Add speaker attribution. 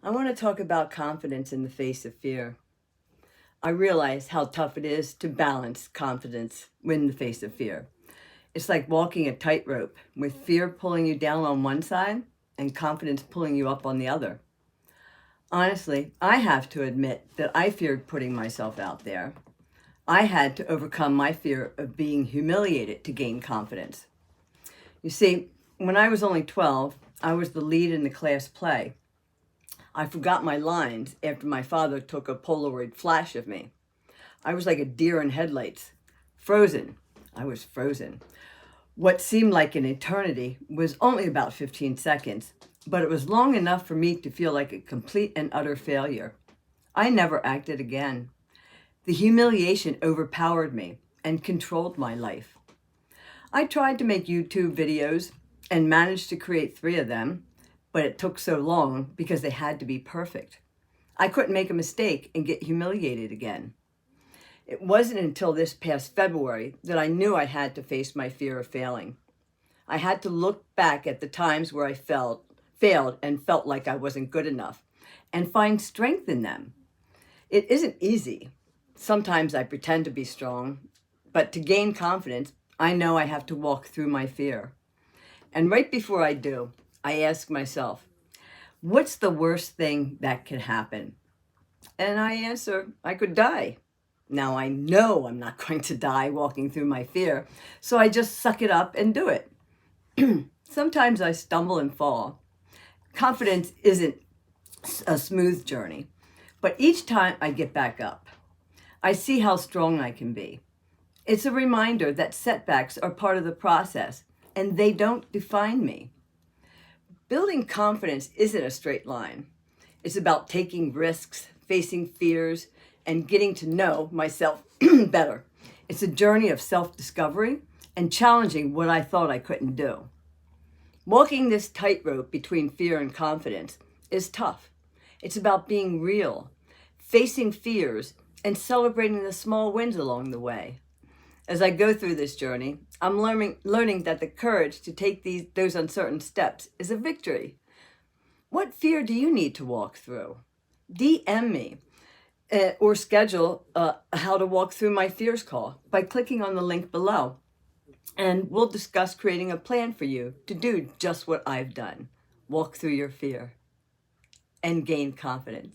Speaker 1: I want to talk about confidence in the face of fear. I realize how tough it is to balance confidence in the face of fear. It's like walking a tightrope with fear pulling you down on one side and confidence pulling you up on the other. Honestly, I have to admit that I feared putting myself out there. I had to overcome my fear of being humiliated to gain confidence. You see, when I was only 12, I was the lead in the class play. I forgot my lines after my father took a Polaroid flash of me. I was like a deer in headlights, frozen. I was frozen. What seemed like an eternity was only about 15 seconds, but it was long enough for me to feel like a complete and utter failure. I never acted again. The humiliation overpowered me and controlled my life. I tried to make YouTube videos and managed to create 3 of them, but it took so long because they had to be perfect. I couldn't make a mistake and get humiliated again. It wasn't until this past February that I knew I had to face my fear of failing. I had to look back at the times where I failed and felt like I wasn't good enough and find strength in them. It isn't easy. Sometimes I pretend to be strong, but to gain confidence, I know I have to walk through my fear. And right before I do, I ask myself, what's the worst thing that could happen? And I answer, I could die. Now I know I'm not going to die walking through my fear, so I just suck it up and do it. Sometimes I stumble and fall. Confidence isn't a smooth journey, but each time I get back up, I see how strong I can be. It's a reminder that setbacks are part of the process and they don't define me. Building confidence isn't a straight line. It's about taking risks, facing fears, and getting to know myself better. It's a journey of self-discovery and challenging what I thought I couldn't do. Walking this tightrope between fear and confidence is tough. It's about being real, facing fears, and celebrating the small wins along the way. As I go through this journey, I'm learning that the courage to take those uncertain steps is a victory. What fear do you need to walk through? DM me or schedule a How to Walk Through My Fears call by clicking on the link below. And we'll discuss creating a plan for you to do just what I've done. Walk through your fear and gain confidence.